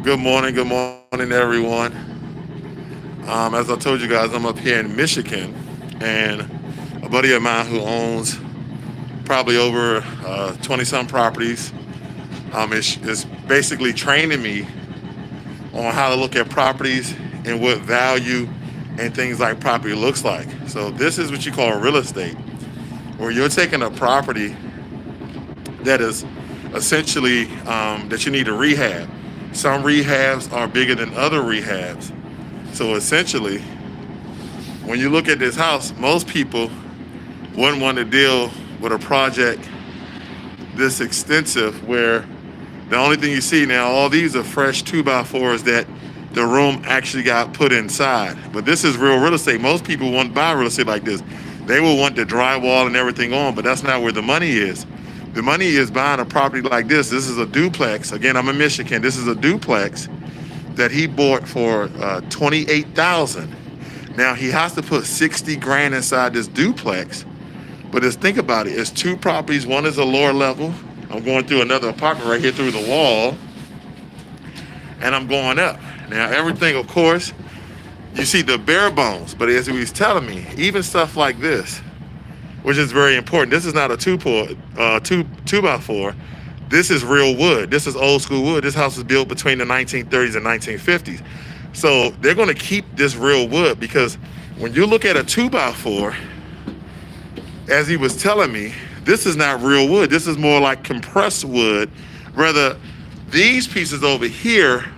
Good morning, everyone. As I told you guys, I'm up here in Michigan, and a buddy of mine who owns probably over 20 some properties is basically training me on how to look at properties and what value and things like property looks like. So, this is what you call real estate, where you're taking a property that is essentially that you need to rehab. Some rehabs are bigger than other rehabs. So essentially, when you look at this house, most people wouldn't want to deal with a project this extensive where the only thing you see now, all these are fresh 2x4s that the room actually got put inside. But this is real estate. Most people won't buy real estate like this. They will want the drywall and everything on, but that's not where the money is. The money is buying a property like this. This is a duplex. Again, I'm in Michigan. This is a duplex that he bought for $28,000. Now he has to put 60 grand inside this duplex. But just think about it. It's two properties. One is a lower level. I'm going through another apartment right here through the wall, and I'm going up. Now everything, of course, you see the bare bones. But as he was telling me, even stuff like this, which is very important. This is not a two by four. This is real wood. This is old school wood. This house was built between the 1930s and 1950s. So they're going to keep this real wood because when you look at a 2x4, as he was telling me, this is not real wood. This is more like compressed wood. Rather, these pieces over here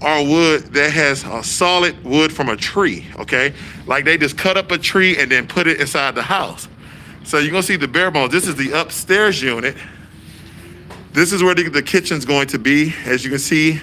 are wood that has a solid wood from a tree, okay? Like they just cut up a tree and then put it inside the house. So you're going to see the bare bones. This is the upstairs unit. This is where the kitchen's going to be. As you can see,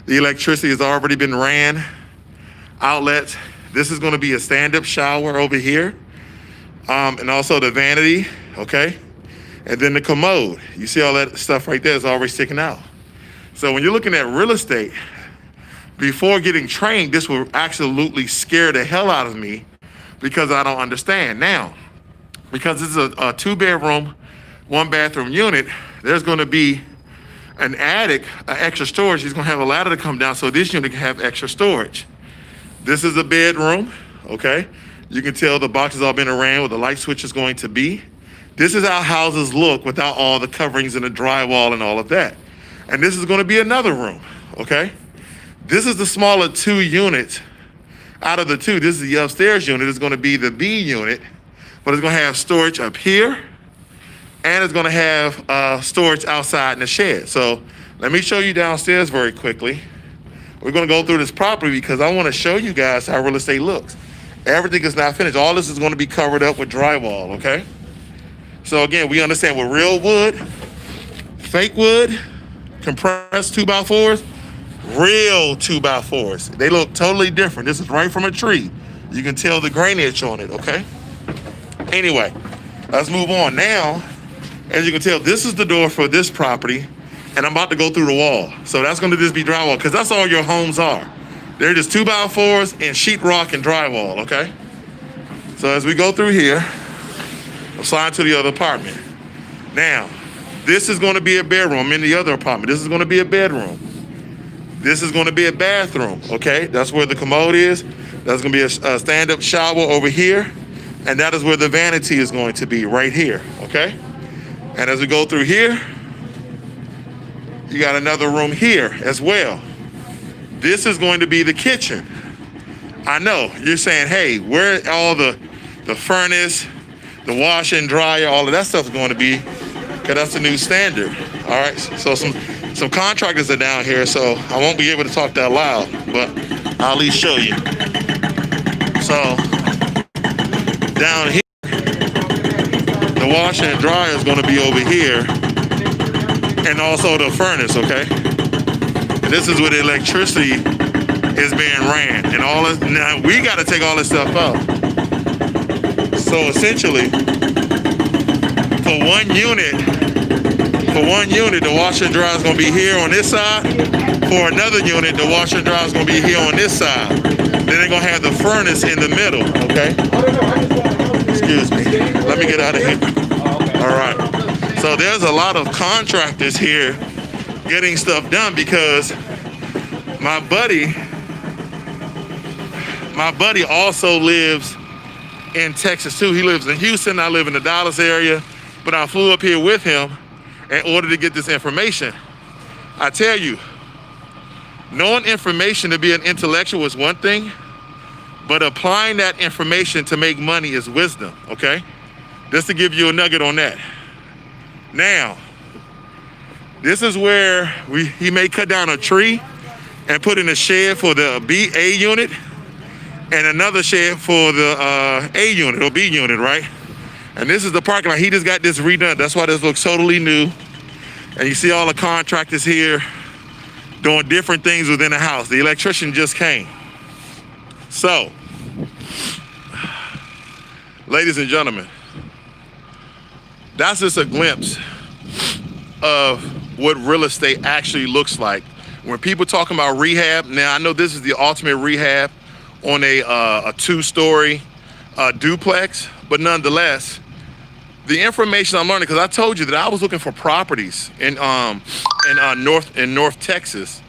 the electricity has already been ran. Outlets. This is going to be a stand-up shower over here. And also the vanity, okay? And then the commode. You see all that stuff right there is already sticking out. So when you're looking at real estate, before getting trained, this will absolutely scare the hell out of me because I don't understand. Now, because this is a two-bedroom, one-bathroom unit, there's going to be an attic, an extra storage. He's going to have a ladder to come down so this unit can have extra storage. This is a bedroom, okay? You can tell the boxes all been around where the light switch is going to be. This is how houses look without all the coverings and the drywall and all of that. And this is going to be another room, okay? This is the smaller two units. Out of the two, this is the upstairs unit. It's going to be the B unit. But it's going to have storage up here, and it's going to have storage outside in the shed. So let me show you downstairs very quickly. We're going to go through this property because I want to show you guys how real estate looks. Everything is not finished. All this is going to be covered up with drywall, okay? So again, we understand with real wood, fake wood, compressed 2x4s, real 2x4s. They look totally different. This is right from a tree. You can tell the grainage on it, okay? Anyway, let's move on. Now, as you can tell, this is the door for this property, and I'm about to go through the wall. So that's going to just be drywall, because that's all your homes are. They're just 2x4s and sheetrock and drywall, okay? So as we go through here, I'm sliding to the other apartment. Now, this is going to be a bedroom. I'm in the other apartment. This is going to be a bedroom. This is going to be a bathroom, okay? That's where the commode is. That's going to be a stand-up shower over here. And that is where the vanity is going to be, right here, okay? And as we go through here, you got another room here as well. This is going to be the kitchen. I know, you're saying, hey, where all the furnace, the washer and dryer, all of that stuff is going to be, because that's the new standard, all right? So some contractors are down here, so I won't be able to talk that loud, but I'll at least show you. So, down here, the washer and dryer is going to be over here, and also the furnace, okay? And this is where the electricity is being ran, and all this. Now we got to take all this stuff out. So essentially, for one unit, the washer and dryer is going to be here on this side. For another unit, the washer and dryer is going to be here on this side. Then they're going to have the furnace in the middle, okay? Excuse me. Let me get out of here. All right. So there's a lot of contractors here getting stuff done because My buddy also lives in Texas too. He lives in Houston. I live in the Dallas area, but I flew up here with him in order to get this information. I tell you, knowing information to be an intellectual is one thing, but applying that information to make money is wisdom, okay? Just to give you a nugget on that. Now, this is where he may cut down a tree and put in a shed for the A unit and another shed for the A unit or B unit, right? And this is the parking lot. He just got this redone. That's why this looks totally new. And you see all the contractors here doing different things within the house. The electrician just came. So, ladies and gentlemen, that's just a glimpse of what real estate actually looks like. When people talking about rehab, now I know this is the ultimate rehab on a two-story duplex, but nonetheless, the information I'm learning, because I told you that I was looking for properties in North Texas,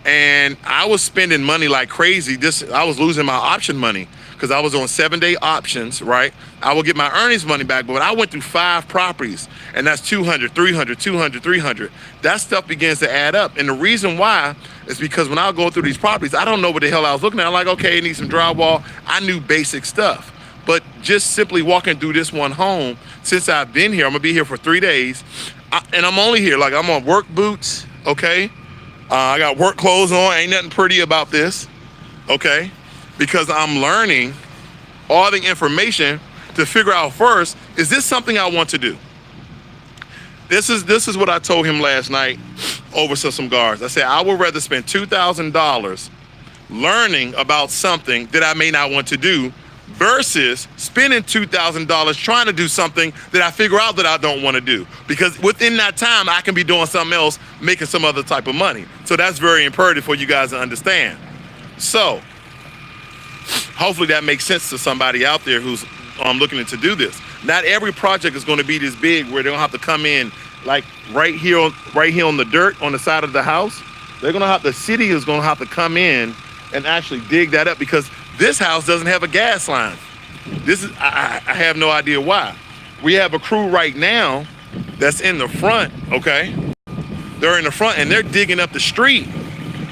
and I was spending money like crazy. I was losing my option money because I was on 7-day options, right? I will get my earnings money back, but I went through 5 properties, and that's 200, 300, 200, 300. That stuff begins to add up, and the reason why is because when I go through these properties, I don't know what the hell I was looking at. I'm like, okay, I need some drywall. I knew basic stuff, but just simply walking through this one home, since I've been here, I'm gonna be here for 3 days, and I'm only here, like I'm on work boots, okay? I got work clothes on, ain't nothing pretty about this, okay? Because I'm learning all the information to figure out first, is this something I want to do? This is what I told him last night over some cigars. I said, I would rather spend $2,000 learning about something that I may not want to do versus spending $2,000 trying to do something that I figure out that I don't want to do. Because within that time, I can be doing something else, making some other type of money. So that's very imperative for you guys to understand. So, hopefully that makes sense to somebody out there who's looking to do this. Not every project is going to be this big where they're going to have to come in like right here on the dirt on the side of the house. The city is going to have to come in and actually dig that up, because this house doesn't have a gas line. I have no idea why. We have a crew right now that's in the front, okay? They're in the front and they're digging up the street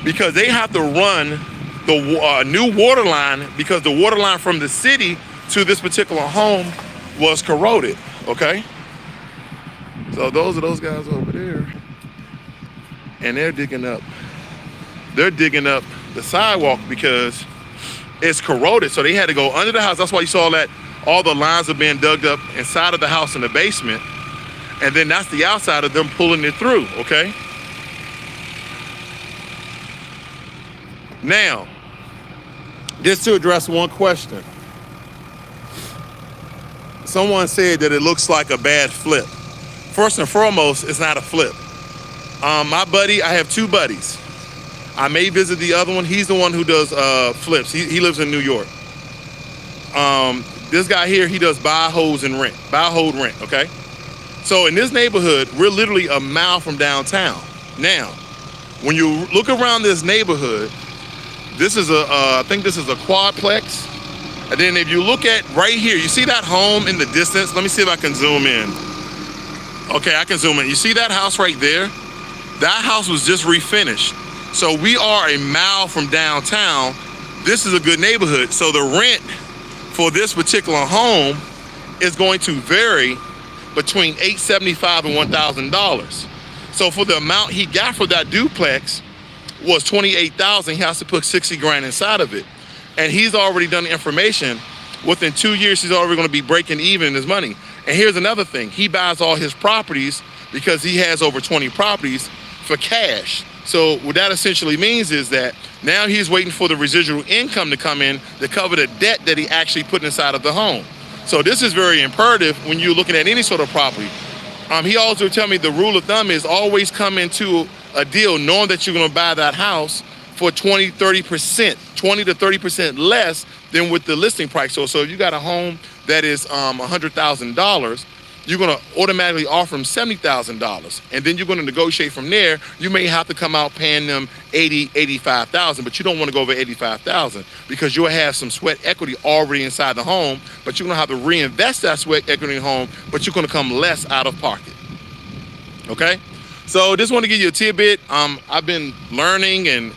because they have to run the new water line, because the water line from the city to this particular home was corroded, okay? So those are those guys over there. And they're digging up the sidewalk because it's corroded. So they had to go under the house. That's why you saw that all the lines are being dug up inside of the house in the basement. And then that's the outside of them pulling it through, okay? Now, just to address one question. Someone said that it looks like a bad flip. First and foremost, it's not a flip. My buddy, I have 2 buddies. I may visit the other one. He's the one who does flips. He lives in New York. This guy here, he does buy, hold, rent, okay? So in this neighborhood, we're literally a mile from downtown. Now, when you look around this neighborhood, this is I think this is a quadplex. And then if you look at right here, you see that home in the distance? Let me see if I can zoom in. Okay, I can zoom in. You see that house right there? That house was just refinished. So we are a mile from downtown. This is a good neighborhood. So the rent for this particular home is going to vary between $875 and $1,000. So for the amount he got for that duplex was $28,000. He has to put 60 grand inside of it. And he's already done the information. Within 2 years, he's already going to be breaking even in his money. And here's another thing. He buys all his properties, because he has over 20 properties, for cash. So what that essentially means is that now he's waiting for the residual income to come in to cover the debt that he actually put inside of the home. So this is very imperative when you're looking at any sort of property. He also tell me the rule of thumb is always come into a deal knowing that you're going to buy that house for 20 to 30% less than with the listing price. So if you got a home that is $100,000, you're going to automatically offer them $70,000. And then you're going to negotiate from there. You may have to come out paying them $85,000, but you don't want to go over $85,000 because you'll have some sweat equity already inside the home, but you're going to have to reinvest that sweat equity in the home, but you're going to come less out of pocket. Okay? So just want to give you a tidbit. I've been learning and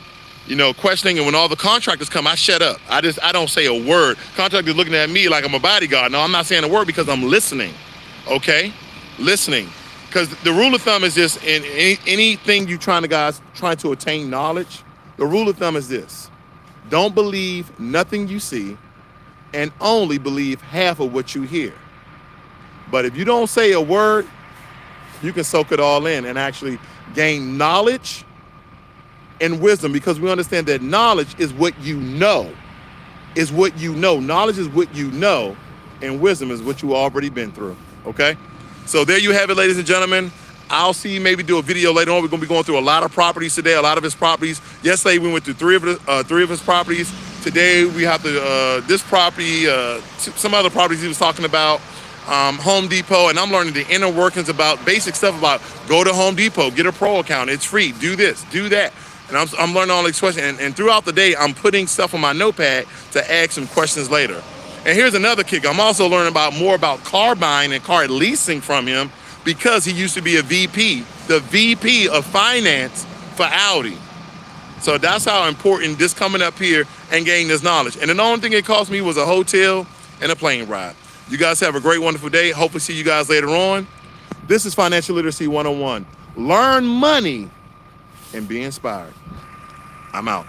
questioning, and when all the contractors come, I shut up. I don't say a word. Contractors looking at me like I'm a bodyguard. No, I'm not saying a word because I'm listening. Okay, listening. Because the rule of thumb is this: in anything you trying to attain knowledge, the rule of thumb is this: don't believe nothing you see, and only believe half of what you hear. But if you don't say a word, you can soak it all in and actually gain knowledge and wisdom, because we understand that knowledge is what you know. Knowledge is what you know, and wisdom is what you already been through. Okay? So there you have it, ladies and gentlemen. I'll see you maybe do a video later on. We're going to be going through a lot of properties today, a lot of his properties. Yesterday, we went through three of his properties. Today, we have to, this property, some other properties he was talking about, Home Depot, and I'm learning the inner workings about basic stuff about go to Home Depot, get a pro account. It's free. Do this, do that. And I'm learning all these questions. And throughout the day, I'm putting stuff on my notepad to ask some questions later. And here's another kick. I'm also learning more about car buying and car leasing from him, because he used to be the VP of finance for Audi. So that's how important this coming up here and gaining this knowledge. And the only thing it cost me was a hotel and a plane ride. You guys have a great, wonderful day. Hopefully see you guys later on. This is Financial Literacy 101. Learn money and be inspired. I'm out.